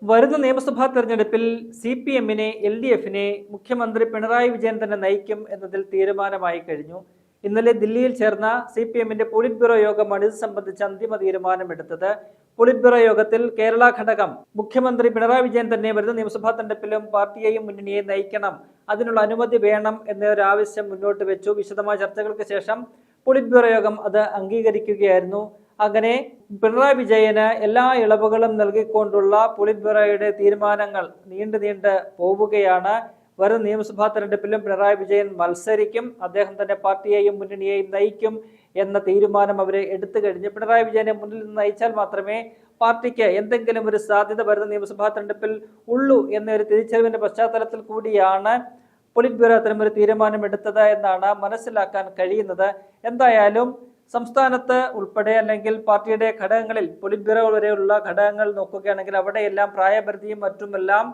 വരുന്ന നിയമസഭാ തെരഞ്ഞെടുപ്പിൽ CPM-നെ LDF-നെ മുഖ്യമന്ത്രി പിണറായി വിജയൻ തന്നെ നയിക്കും എന്നതിൽ തീരുമാനമായി കഴിഞ്ഞു. ഇന്നലെ ദില്ലിയിൽ ചേർന്ന CPM-ന്റെ പോളിറ്റ് ബ്യൂറോ യോഗമാണ് ഇത് സംബന്ധിച്ച് അന്തിമ തീരുമാനമെടുത്തത്. പോളിറ്റ് ബ്യൂറോ യോഗത്തിൽ കേരള ഘടകം മുഖ്യമന്ത്രി പിണറായി വിജയൻ തന്നെ വരുന്ന നിയമസഭാ തെരഞ്ഞെടുപ്പിലും പാർട്ടിയെയും മുന്നണിയെയും നയിക്കണം, അതിനുള്ള അനുമതി വേണം എന്നൊരു ആവശ്യം മുന്നോട്ട് വെച്ചു. വിശദമായ ചർച്ചകൾക്ക് ശേഷം പോളിറ്റ് ബ്യൂറോ യോഗം അത് അംഗീകരിക്കുകയായിരുന്നു. അങ്ങനെ പിണറായി വിജയന് എല്ലാ ഇളവുകളും നൽകിക്കൊണ്ടുള്ള പോളിറ്റ് ബ്യൂറോയുടെ തീരുമാനങ്ങൾ നീണ്ടു പോവുകയാണ്. വരും നിയമസഭാ തെരഞ്ഞെടുപ്പിലും പിണറായി വിജയൻ മത്സരിക്കും, അദ്ദേഹം തന്നെ പാർട്ടിയെയും മുന്നണിയെയും നയിക്കും എന്ന തീരുമാനം അവരെ എടുത്തു കഴിഞ്ഞ് പിണറായി വിജയനെ മുന്നിൽ നിന്ന് നയിച്ചാൽ മാത്രമേ പാർട്ടിക്ക് എന്തെങ്കിലും ഒരു സാധ്യത വരുന്ന നിയമസഭാ തെരഞ്ഞെടുപ്പിൽ ഉള്ളൂ എന്നൊരു തിരിച്ചറിവിന്റെ പശ്ചാത്തലത്തിൽ കൂടിയാണ് പോളിറ്റ് ബ്യൂറോ അത്തരം ഒരു തീരുമാനമെടുത്തത് എന്നാണ് മനസ്സിലാക്കാൻ കഴിയുന്നത്. എന്തായാലും സംസ്ഥാനത്ത് ഉൾപ്പെടെ അല്ലെങ്കിൽ പാർട്ടിയുടെ ഘടകങ്ങളിൽ പോളിറ്റ് ബ്യൂറോ വരെയുള്ള ഘടകങ്ങൾ നോക്കുകയാണെങ്കിൽ അവിടെയെല്ലാം പ്രായപരിധിയും മറ്റുമെല്ലാം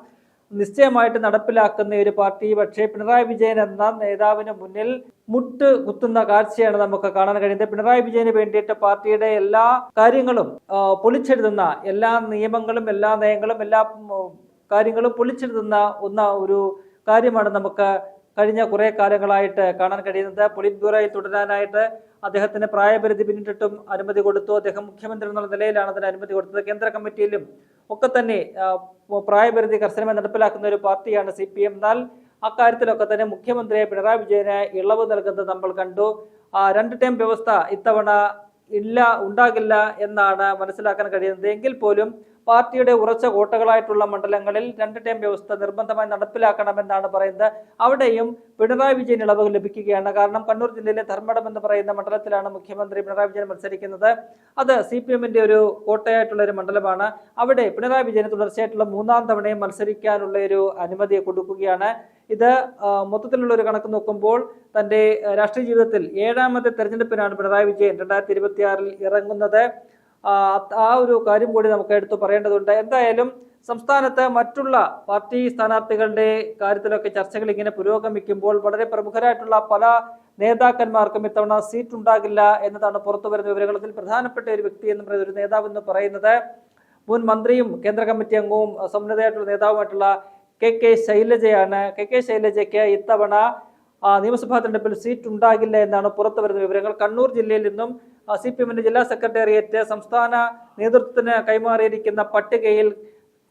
നിശ്ചയമായിട്ട് നടപ്പിലാക്കുന്ന ഒരു പാർട്ടി. പക്ഷേ പിണറായി വിജയൻ എന്ന നേതാവിന് മുന്നിൽ മുട്ട് കുത്തുന്ന കാഴ്ചയാണ് നമുക്ക് കാണാൻ കഴിയുന്നത്. പിണറായി വിജയന് വേണ്ടിയിട്ട് പാർട്ടിയുടെ എല്ലാ കാര്യങ്ങളും പൊളിച്ചെഴുതുന്ന, എല്ലാ നിയമങ്ങളും എല്ലാ നയങ്ങളും എല്ലാ കാര്യങ്ങളും പൊളിച്ചെഴുതുന്ന ഒരു കാര്യമാണ് നമുക്ക് കഴിഞ്ഞ കുറെ കാലങ്ങളായിട്ട് കാണാൻ കഴിയുന്നത്. പോളിറ്റ് ബ്യൂറോയിൽ തുടരാനായിട്ട് അദ്ദേഹത്തിന് പ്രായപരിധി പിന്നിട്ടിട്ടും അനുമതി കൊടുത്തു. അദ്ദേഹം മുഖ്യമന്ത്രി എന്നുള്ള നിലയിലാണ് അതിന് അനുമതി കൊടുത്തത്. കേന്ദ്ര കമ്മിറ്റിയിലും ഒക്കെ തന്നെ പ്രായപരിധി കർശനമായി നടപ്പിലാക്കുന്ന ഒരു പാർട്ടിയാണ് CPM. എന്നാൽ അക്കാര്യത്തിലൊക്കെ തന്നെ മുഖ്യമന്ത്രിയെ പിണറായി വിജയന് ഇളവ് നൽകുന്നത് നമ്മൾ കണ്ടു. 2 ടേം വ്യവസ്ഥ ഇത്തവണ ഉണ്ടാകില്ല എന്നാണ് മനസ്സിലാക്കാൻ കഴിയുന്നത്. എങ്കിൽ പോലും പാർട്ടിയുടെ ഉറച്ച കോട്ടകളായിട്ടുള്ള മണ്ഡലങ്ങളിൽ 2 ടേം വ്യവസ്ഥ നിർബന്ധമായി നടപ്പിലാക്കണമെന്നാണ് പറയുന്നത്. അവിടെയും പിണറായി വിജയൻ ഇളവുകൾ ലഭിക്കുകയാണ്. കാരണം കണ്ണൂർ ജില്ലയിലെ ധർമ്മടം എന്ന് പറയുന്ന മണ്ഡലത്തിലാണ് മുഖ്യമന്ത്രി പിണറായി വിജയൻ മത്സരിക്കുന്നത്. അത് CPM-ന്റെ ഒരു കോട്ടയായിട്ടുള്ള ഒരു മണ്ഡലമാണ്. അവിടെ പിണറായി വിജയന് തുടർച്ചയായിട്ടുള്ള 3-ാം തവണയും മത്സരിക്കാനുള്ള ഒരു അനുമതി കൊടുക്കുകയാണ്. ഇത് മൊത്തത്തിലുള്ള ഒരു കണക്ക് നോക്കുമ്പോൾ തന്റെ രാഷ്ട്രീയ ജീവിതത്തിൽ 7ാമത്തെ തെരഞ്ഞെടുപ്പിനാണ് പിണറായി വിജയൻ 2026-ൽ ഇറങ്ങുന്നത്. ആ ഒരു കാര്യം കൂടി നമുക്ക് എടുത്തു പറയേണ്ടതുണ്ട്. എന്തായാലും സംസ്ഥാനത്ത് മറ്റുള്ള പാർട്ടി സ്ഥാനാർത്ഥികളുടെ കാര്യത്തിലൊക്കെ ചർച്ചകൾ ഇങ്ങനെ പുരോഗമിക്കുമ്പോൾ വളരെ പ്രമുഖരായിട്ടുള്ള പല നേതാക്കന്മാർക്കും ഇത്തവണ സീറ്റ് ഉണ്ടാകില്ല എന്നതാണ് പുറത്തു വരുന്ന വിവരങ്ങൾ. അതിൽ പ്രധാനപ്പെട്ട ഒരു വ്യക്തി എന്ന് പറയുന്ന ഒരു നേതാവ് എന്ന് പറയുന്നത് മുൻ മന്ത്രിയും കേന്ദ്ര കമ്മിറ്റി അംഗവും സമുന്നതയായിട്ടുള്ള നേതാവുമായിട്ടുള്ള KK ശൈലജയാണ്. KK ശൈലജയ്ക്ക് ഇത്തവണ നിയമസഭാ തെരഞ്ഞെടുപ്പിൽ സീറ്റ് ഉണ്ടാകില്ല എന്നാണ് പുറത്തു വരുന്ന വിവരങ്ങൾ. കണ്ണൂർ ജില്ലയിൽ നിന്നും CPM-ന്റെ ജില്ലാ സെക്രട്ടേറിയറ്റ് സംസ്ഥാന നേതൃത്വത്തിന് കൈമാറിയിരിക്കുന്ന പട്ടികയിൽ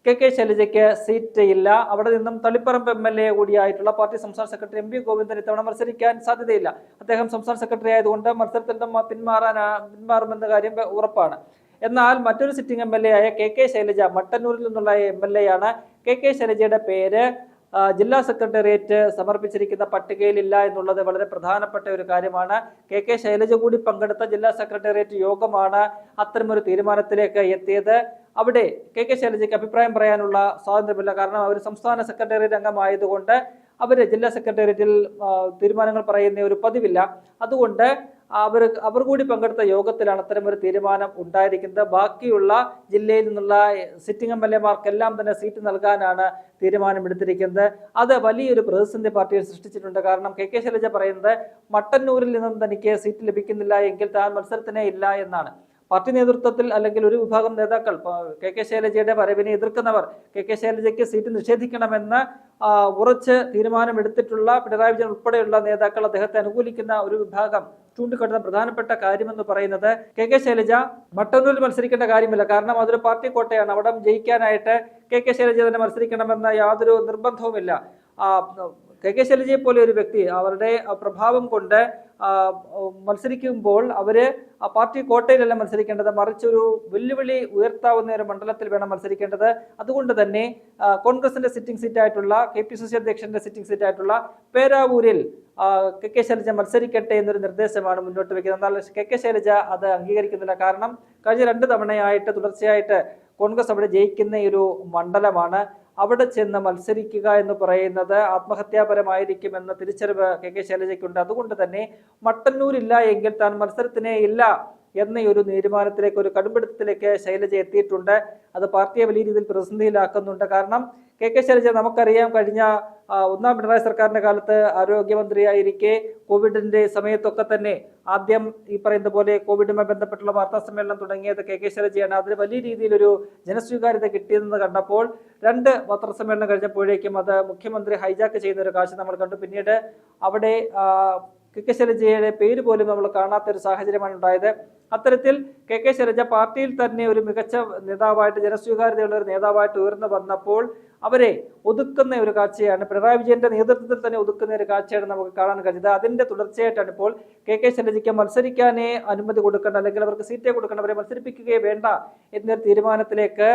KK ശൈലജയ്ക്ക് സീറ്റ് ഇല്ല. അവിടെ നിന്നും തളിപ്പറമ്പ് MLA കൂടിയായിട്ടുള്ള പാർട്ടി സംസ്ഥാന സെക്രട്ടറി MP ഗോവിന്ദൻ ഇത്തവണ മത്സരിക്കാൻ സാധ്യതയില്ല. അദ്ദേഹം സംസ്ഥാന സെക്രട്ടറി ആയതുകൊണ്ട് മത്സരത്തിൽ നിന്നും പിന്മാറുമെന്ന കാര്യം ഉറപ്പാണ്. എന്നാൽ മറ്റൊരു സിറ്റിംഗ് MLA ആയ KK ശൈലജ മട്ടന്നൂരിൽ നിന്നുള്ള MLA ആണ്. KK ശൈലജയുടെ പേര് ജില്ലാ സെക്രട്ടേറിയറ്റ് സമർപ്പിച്ചിരിക്കുന്ന പട്ടികയിലില്ല എന്നുള്ളത് വളരെ പ്രധാനപ്പെട്ട ഒരു കാര്യമാണ്. KK ശൈലജ കൂടി പങ്കെടുത്ത ജില്ലാ സെക്രട്ടേറിയറ്റ് യോഗമാണ് അത്തരമൊരു തീരുമാനത്തിലേക്ക് എത്തിയത്. അവിടെ KK ശൈലജയ്ക്ക് അഭിപ്രായം പറയാനുള്ള സ്വാതന്ത്ര്യമില്ല. കാരണം അവർ സംസ്ഥാന സെക്രട്ടേറിയറ്റ് അംഗമായതുകൊണ്ട് അവര് ജില്ലാ സെക്രട്ടേറിയറ്റിൽ തീരുമാനങ്ങൾ പറയുന്ന ഒരു പതിവില്ല. അതുകൊണ്ട് അവർ കൂടി പങ്കെടുത്ത യോഗത്തിലാണ് അത്തരം ഒരു തീരുമാനം ഉണ്ടായിരിക്കുന്നത്. ബാക്കിയുള്ള ജില്ലയിൽ നിന്നുള്ള സിറ്റിംഗ് MLA-മാർക്കെല്ലാം തന്നെ സീറ്റ് നൽകാനാണ് തീരുമാനമെടുത്തിരിക്കുന്നത്. അത് വലിയൊരു പ്രതിസന്ധി പാർട്ടിയിൽ സൃഷ്ടിച്ചിട്ടുണ്ട്. കാരണം KK ശൈലജ പറയുന്നത് മട്ടന്നൂരിൽ നിന്നും തനിക്ക് സീറ്റ് ലഭിക്കുന്നില്ല എങ്കിൽ താൻ മത്സരത്തിനേ ഇല്ല എന്നാണ്. പാർട്ടി നേതൃത്വത്തിൽ അല്ലെങ്കിൽ ഒരു വിഭാഗം നേതാക്കൾ KK ശൈലജയുടെ വരവിനെ എതിർക്കുന്നവർ KK ശൈലജയ്ക്ക് സീറ്റ് നിഷേധിക്കണമെന്ന് ഉറച്ച് തീരുമാനമെടുത്തിട്ടുള്ള പിണറായി വിജയൻ ഉൾപ്പെടെയുള്ള നേതാക്കൾ അദ്ദേഹത്തെ അനുകൂലിക്കുന്ന ഒരു വിഭാഗം ചൂണ്ടിക്കാട്ടുന്ന പ്രധാനപ്പെട്ട കാര്യമെന്ന് പറയുന്നത് KK ശൈലജ മട്ടന്നൂരിൽ മത്സരിക്കേണ്ട കാര്യമില്ല. കാരണം അതൊരു പാർട്ടി കോട്ടയാണ്. അവിടെ ജയിക്കാനായിട്ട് KK ശൈലജ തന്നെ മത്സരിക്കണമെന്ന യാതൊരു നിർബന്ധവുമില്ല. KK ശൈലജയെ പോലെ ഒരു വ്യക്തി അവരുടെ പ്രഭാവം കൊണ്ട് മത്സരിക്കുമ്പോൾ അവര് പാർട്ടി കോട്ടയിലല്ല മത്സരിക്കേണ്ടത്, മറിച്ച് ഒരു വെല്ലുവിളി ഉയർത്താവുന്ന ഒരു മണ്ഡലത്തിൽ വേണം മത്സരിക്കേണ്ടത്. അതുകൊണ്ട് തന്നെ കോൺഗ്രസിന്റെ സിറ്റിംഗ് സീറ്റായിട്ടുള്ള KPCC അധ്യക്ഷന്റെ സിറ്റിംഗ് സീറ്റായിട്ടുള്ള പേരാവൂരിൽ KK ശൈലജ മത്സരിക്കട്ടെ എന്നൊരു നിർദ്ദേശമാണ് മുന്നോട്ട് വെക്കുന്നത്. എന്നാൽ KK ശൈലജ അത് അംഗീകരിക്കുന്നില്ല. കാരണം കഴിഞ്ഞ 2 തവണയായിട്ട് തുടർച്ചയായിട്ട് കോൺഗ്രസ് അവിടെ ജയിക്കുന്ന ഒരു മണ്ഡലമാണ്. അവിടെ ചെന്ന് മത്സരിക്കുക എന്ന് പറയുന്നത് ആത്മഹത്യാപരമായിരിക്കുമെന്ന തിരിച്ചറിവ് KK ശൈലജയ്ക്കുണ്ട്. അതുകൊണ്ട് തന്നെ മട്ടന്നൂരില്ല എങ്കിൽ താൻ മത്സരത്തിനേ ഇല്ല എന്ന ഒരു തീരുമാനത്തിലേക്ക്, ഒരു കടുംപിടുത്തത്തിലേക്ക് ശൈലജ എത്തിയിട്ടുണ്ട്. അത് പാർട്ടിയെ വലിയ രീതിയിൽ പ്രതിസന്ധിയിലാക്കുന്നുണ്ട്. കാരണം കെ ശൈലജ നമുക്കറിയാം, കഴിഞ്ഞ ഒന്നാം പിണറായി സർക്കാരിന്റെ കാലത്ത് ആരോഗ്യമന്ത്രിയായിരിക്കെ കോവിഡിന്റെ സമയത്തൊക്കെ തന്നെ ആദ്യം ഈ പറയുന്ന പോലെ കോവിഡുമായി ബന്ധപ്പെട്ടുള്ള വാർത്താ സമ്മേളനം തുടങ്ങിയത് കെ ശൈലജയാണ്. അതിന് വലിയ രീതിയിലൊരു ജനസ്വീകാര്യത കിട്ടിയതെന്ന് കണ്ടപ്പോൾ 2 പത്രസമ്മേളനം കഴിഞ്ഞപ്പോഴേക്കും അത് മുഖ്യമന്ത്രി ഹൈജാക്ക് ചെയ്യുന്ന ഒരു കാഴ്ച നമ്മൾ കണ്ടു. പിന്നീട് അവിടെ കെ ശൈലജയുടെ പേര് പോലും നമ്മൾ കാണാത്ത ഒരു സാഹചര്യമാണ് ഉണ്ടായത്. അത്തരത്തിൽ കെ ശൈലജ പാർട്ടിയിൽ തന്നെ ഒരു മികച്ച നേതാവായിട്ട്, ജനസ്വീകാര്യതയുള്ള ഒരു നേതാവായിട്ട് ഉയർന്നു വന്നപ്പോൾ അവരെ ഒതുക്കുന്ന ഒരു കാഴ്ചയാണ്, പിണറായി വിജയന്റെ നേതൃത്വത്തിൽ തന്നെ ഒതുക്കുന്ന ഒരു കാഴ്ചയാണ് നമുക്ക് കാണാൻ കഴിഞ്ഞത്. അതിന്റെ തുടർച്ചയായിട്ടാണ് ഇപ്പോൾ കെ ശൈലജയ്ക്ക് മത്സരിക്കാനേ അനുമതി കൊടുക്കേണ്ട, അല്ലെങ്കിൽ അവർക്ക് സീറ്റേ കൊടുക്കേണ്ട, അവരെ മത്സരിപ്പിക്കുകയേ വേണ്ട എന്നൊരു തീരുമാനത്തിലേക്ക്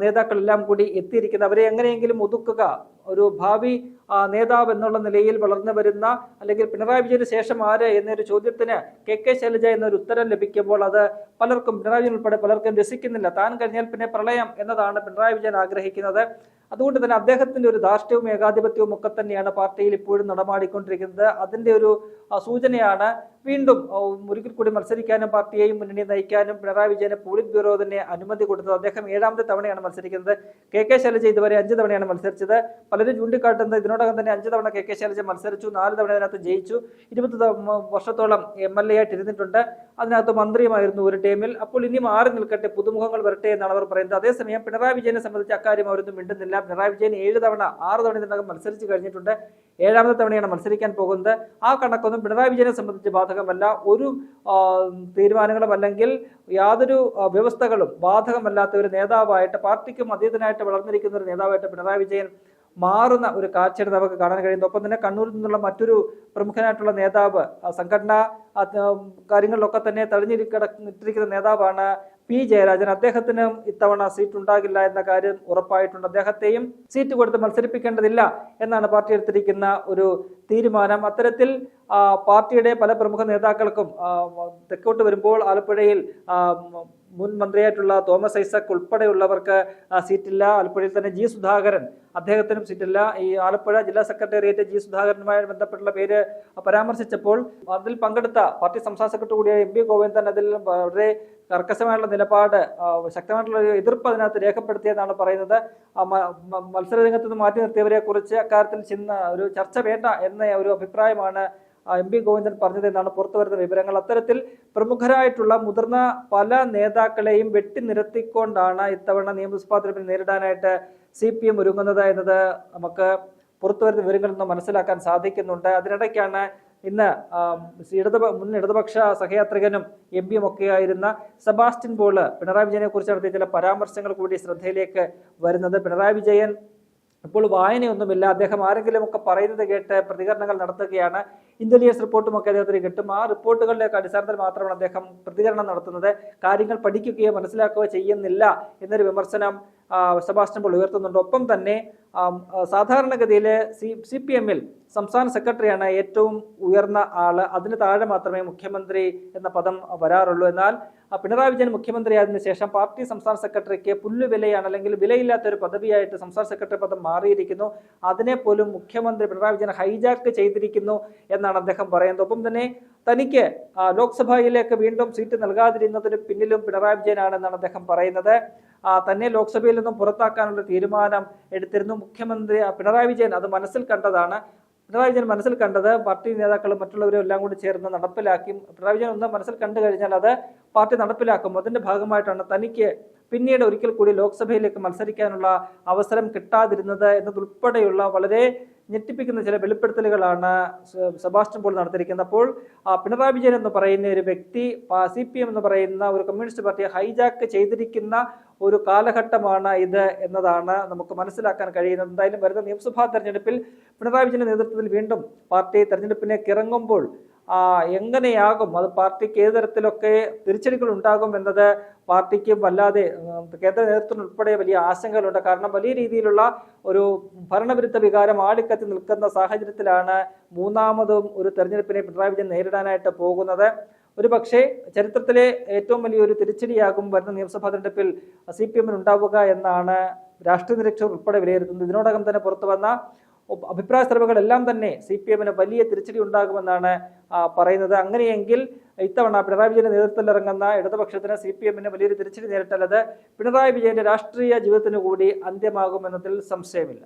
നേതാക്കളെല്ലാം കൂടി എത്തിയിരിക്കുന്നത്. അവരെ എങ്ങനെയെങ്കിലും ഒതുക്കുക, ഒരു ഭാവി നേതാവ് എന്നുള്ള നിലയിൽ വളർന്നു വരുന്ന, അല്ലെങ്കിൽ പിണറായി വിജയന് ശേഷം ആര് എന്നൊരു ചോദ്യത്തിന് കെ ശൈലജ എന്നൊരു ഉത്തരം ലഭിക്കുമ്പോൾ അത് പലർക്കും, പിണറായി വിജയൻ ഉൾപ്പെടെ പലർക്കും രസിക്കുന്നില്ല. താൻ കഴിഞ്ഞാൽ പിന്നെ പ്രളയം എന്നതാണ് പിണറായി വിജയൻ ആഗ്രഹിക്കുന്നത്. അതുകൊണ്ട് തന്നെ അദ്ദേഹത്തിന്റെ ഒരു ധാർഷ്ട്യവും ഏകാധിപത്യവും ഒക്കെ തന്നെയാണ് പാർട്ടിയിൽ ഇപ്പോഴും നടമാടിക്കൊണ്ടിരിക്കുന്നത്. അതിന്റെ ഒരു സൂചനയാണ് വീണ്ടും ഒരിക്കൽ കൂടി മത്സരിക്കാനും പാർട്ടിയെയും മുന്നണി നയിക്കാനും പിണറായി വിജയന് പോളിറ്റ് ബ്യൂറോ തന്നെ അനുമതി കൊടുത്തത്. അദ്ദേഹം 7ാമത്തെ തവണയാണ് മത്സരിക്കുന്നത്. കെ ശൈലജ ഇതുവരെ 5 തവണയാണ് മത്സരിച്ചത്. പലരും ചൂണ്ടിക്കാട്ടുന്നത് ഇതിനോടകം തന്നെ 5 തവണ കെ ശൈലജ മത്സരിച്ചു, 4 തവണ അതിനകത്ത് ജയിച്ചു, 20 വർഷത്തോളം MLA ആയിട്ട് ഇരുന്നിട്ടുണ്ട്, അതിനകത്ത് മന്ത്രിയുമായിരുന്നു ഒരു ടൈമിൽ. അപ്പോൾ ഇനി മാറി നിൽക്കട്ടെ, പുതുമുഖങ്ങൾ വരട്ടെ എന്നാണ് അവർ പറയുന്നത്. അതേസമയം പിണറായി വിജയനെ സംബന്ധിച്ച് അക്കാര്യം അവരൊന്നും മിണ്ടുന്നില്ല. പിണറായി വിജയൻ 6 തവണ ഇതിനകം മത്സരിച്ച് കഴിഞ്ഞിട്ടുണ്ട്, 7ാമത്തെ തവണയാണ് മത്സരിക്കാൻ പോകുന്നത്. ആ കണക്കൊന്നും പിണറായി വിജയനെ സംബന്ധിച്ച് ബാധകമല്ല. ഒരു തീരുമാനങ്ങളും അല്ലെങ്കിൽ യാതൊരു വ്യവസ്ഥകളും ബാധകമല്ലാത്ത ഒരു നേതാവായിട്ട്, പാർട്ടിക്കും അതീതനായിട്ട് വളർന്നിരിക്കുന്ന ഒരു നേതാവായിട്ട് പിണറായി വിജയൻ മാറുന്ന ഒരു കാഴ്ചയാണ് നമുക്ക് കാണാൻ കഴിയുന്നത്. ഒപ്പം തന്നെ കണ്ണൂരിൽ നിന്നുള്ള മറ്റൊരു പ്രമുഖനായിട്ടുള്ള നേതാവ്, സംഘടനാ കാര്യങ്ങളിലൊക്കെ തന്നെ തെളിഞ്ഞിരിക്കുന്ന നേതാവാണ് പി ജയരാജൻ. അദ്ദേഹത്തിനും ഇത്തവണ സീറ്റ് ഉണ്ടാകില്ല എന്ന കാര്യം ഉറപ്പായിട്ടുണ്ട്. അദ്ദേഹത്തെയും സീറ്റ് കൊടുത്ത് മത്സരിപ്പിക്കേണ്ടതില്ല എന്നാണ് പാർട്ടി എടുത്തിരിക്കുന്ന ഒരു തീരുമാനം. അത്തരത്തിൽ പാർട്ടിയുടെ പല പ്രമുഖ നേതാക്കൾക്കും തെക്കോട്ട് വരുമ്പോൾ ആലപ്പുഴയിൽ മുൻ മന്ത്രിയായിട്ടുള്ള തോമസ് ഐസക് ഉൾപ്പെടെയുള്ളവർക്ക് സീറ്റില്ല. ആലപ്പുഴയിൽ തന്നെ ജി സുധാകരൻ, അദ്ദേഹത്തിനും സീറ്റില്ല. ഈ ആലപ്പുഴ ജില്ലാ സെക്രട്ടേറിയറ്റ് ജി സുധാകരനുമായി ബന്ധപ്പെട്ടുള്ള പേര് പരാമർശിച്ചപ്പോൾ അതിൽ പങ്കെടുത്ത പാർട്ടി സംസ്ഥാന സെക്രട്ടറി കൂടിയായ MP ഗോവിന്ദൻ അതിൽ വളരെ കർക്കശമായുള്ള നിലപാട്, ശക്തമായിട്ടുള്ള ഒരു എതിർപ്പ് അതിനകത്ത് രേഖപ്പെടുത്തിയെന്നാണ് പറയുന്നത്. മത്സരരംഗത്ത് നിന്ന് മാറ്റി നിർത്തിയവരെ കുറിച്ച് അക്കാര്യത്തിൽ ഒരു ചർച്ച വേണ്ട എന്ന ഒരു അഭിപ്രായമാണ് MP ഗോവിന്ദൻ പറഞ്ഞതെന്നാണ് പുറത്തുവരുന്ന വിവരങ്ങൾ. അത്തരത്തിൽ പ്രമുഖരായിട്ടുള്ള മുതിർന്ന പല നേതാക്കളെയും വെട്ടിനിരത്തിക്കൊണ്ടാണ് ഇത്തവണ നിയമസഭാ തെരഞ്ഞെടുപ്പിൽ നേരിടാനായിട്ട് CPM ഒരുങ്ങുന്നത് എന്നത് നമുക്ക് പുറത്തുവരുന്ന വിവരങ്ങളിൽ നിന്ന് മനസ്സിലാക്കാൻ സാധിക്കുന്നുണ്ട്. അതിനിടയ്ക്കാണ് ഇന്ന് മുൻ ഇടതുപക്ഷ സഹയാത്രികനും MP ഒക്കെ ആയിരുന്ന സെബാസ്റ്റ്യൻ പോൾ പിണറായി വിജയനെ കുറിച്ച് നടത്തിയ ചില പരാമർശങ്ങൾ കൂടി ശ്രദ്ധയിലേക്ക് വരുന്നത്. പിണറായി വിജയൻ ഇപ്പോൾ വായനയൊന്നുമില്ല, അദ്ദേഹം ആരെങ്കിലുമൊക്കെ പറയുന്നത് കേട്ട് പ്രതികരണങ്ങൾ നടത്തുകയാണ്. ഇന്റലിജൻസ് റിപ്പോർട്ടുമൊക്കെ അദ്ദേഹത്തിന് കിട്ടും. ആ റിപ്പോർട്ടുകളുടെ അടിസ്ഥാനത്തിൽ മാത്രമാണ് അദ്ദേഹം പ്രതികരണം നടത്തുന്നത്. കാര്യങ്ങൾ പഠിക്കുകയോ മനസ്സിലാക്കുകയോ ചെയ്യുന്നില്ല എന്നൊരു വിമർശനം സെബാസ്റ്റ്യൻ പോൾ ഉയർത്തുന്നുണ്ട്. ഒപ്പം തന്നെ സാധാരണഗതിയിൽ CPM-ൽ സംസ്ഥാന സെക്രട്ടറിയാണ് ഏറ്റവും ഉയർന്ന ആള്, അതിന് താഴെ മാത്രമേ മുഖ്യമന്ത്രി എന്ന പദം വരാറുള്ളൂ. എന്നാൽ പിണറായി വിജയൻ മുഖ്യമന്ത്രിയായതിനു ശേഷം പാർട്ടി സംസ്ഥാന സെക്രട്ടറിക്ക് പുല്ലുവിലയാണ്, അല്ലെങ്കിൽ വിലയില്ലാത്ത ഒരു പദവിയായിട്ട് സംസ്ഥാന സെക്രട്ടറി പദം മാറിയിരിക്കുന്നു. അതിനെ പോലും മുഖ്യമന്ത്രി പിണറായി വിജയൻ ഹൈജാക്ക് ചെയ്തിരിക്കുന്നു എന്നാണ് അദ്ദേഹം പറയുന്നത്. ഒപ്പം തന്നെ തനിക്ക് ലോക്സഭയിലേക്ക് വീണ്ടും സീറ്റ് നൽകാതിരുന്നതിന് പിന്നിലും പിണറായി വിജയനാണെന്നാണ് അദ്ദേഹം പറയുന്നത്. തന്നെ ലോക്സഭയിൽ നിന്നും പുറത്താക്കാനുള്ള തീരുമാനം എടുത്തിരുന്നു മുഖ്യമന്ത്രി പിണറായി വിജയൻ. അത് മനസ്സിൽ കണ്ടതാണ്. പിണറായി വിജയൻ മനസ്സിൽ കണ്ടത് പാർട്ടി നേതാക്കളും മറ്റുള്ളവരും എല്ലാം കൂടി ചേർന്ന് നടപ്പിലാക്കി. പിണറായി വിജയൻ ഒന്ന് മനസ്സിൽ കണ്ടു കഴിഞ്ഞാൽ അത് പാർട്ടി നടപ്പിലാക്കും. അതിന്റെ ഭാഗമായിട്ടാണ് തനിക്ക് പിന്നീട് ഒരിക്കൽ കൂടി ലോക്സഭയിലേക്ക് മത്സരിക്കാനുള്ള അവസരം കിട്ടാതിരുന്നത് എന്നതുൾപ്പെടെയുള്ള വളരെ ഞെട്ടിപ്പിക്കുന്ന ചില വെളിപ്പെടുത്തലുകളാണ് സെബാസ്റ്റ്യൻ പോൾ നടത്തിയിരിക്കുന്നത്. അപ്പോൾ പിണറായി വിജയൻ എന്ന് പറയുന്ന ഒരു വ്യക്തി CPM എന്ന് പറയുന്ന ഒരു കമ്മ്യൂണിസ്റ്റ് പാർട്ടിയെ ഹൈജാക്ക് ചെയ്തിരിക്കുന്ന ഒരു കാലഘട്ടമാണ് ഇത് എന്നതാണ് നമുക്ക് മനസ്സിലാക്കാൻ കഴിയുന്നത്. എന്തായാലും വരുന്ന നിയമസഭാ തെരഞ്ഞെടുപ്പിൽ പിണറായി വിജയന്റെ നേതൃത്വത്തിൽ വീണ്ടും പാർട്ടി തെരഞ്ഞെടുപ്പിലേക്ക് ഇറങ്ങുമ്പോൾ എങ്ങനെയാകും, അത് പാർട്ടിക്ക് ഏത് തരത്തിലൊക്കെ തിരിച്ചടികൾ ഉണ്ടാകും എന്നത് പാർട്ടിക്ക് വല്ലാതെ, കേന്ദ്ര നേതൃത്വം ഉൾപ്പെടെ വലിയ ആശങ്കകളുണ്ട്. കാരണം വലിയ രീതിയിലുള്ള ഒരു ഭരണവിരുദ്ധ വികാരം ആളിക്കത്തി നിൽക്കുന്ന സാഹചര്യത്തിലാണ് മൂന്നാമതും ഒരു തെരഞ്ഞെടുപ്പിനെ പിണറായി വിജയൻ നേരിടാനായിട്ട് പോകുന്നത്. ഒരു പക്ഷേ ചരിത്രത്തിലെ ഏറ്റവും വലിയൊരു തിരിച്ചടിയാകും വരുന്ന നിയമസഭാ തെരഞ്ഞെടുപ്പിൽ CPM-ന് ഉണ്ടാവുക എന്നാണ് രാഷ്ട്രീയ നിരീക്ഷകർ ഉൾപ്പെടെ വിലയിരുത്തുന്നത്. ഇതിനോടകം തന്നെ പുറത്തു വന്ന അഭിപ്രായ സർവേകളെല്ലാം തന്നെ CPM-ന് വലിയ തിരിച്ചടി ഉണ്ടാകുമെന്നാണ് പറയുന്നത്. അങ്ങനെയെങ്കിൽ ഇത്തവണ പിണറായി വിജയന്റെ നേതൃത്വത്തിൽ ഇറങ്ങുന്ന ഇടതുപക്ഷത്തിന് CPM-ന് വലിയൊരു തിരിച്ചടി നേരിട്ടാൽ അത് പിണറായി വിജയന്റെ രാഷ്ട്രീയ ജീവിതത്തിന് കൂടി അന്ത്യമാകുമെന്നതിൽ സംശയമില്ല.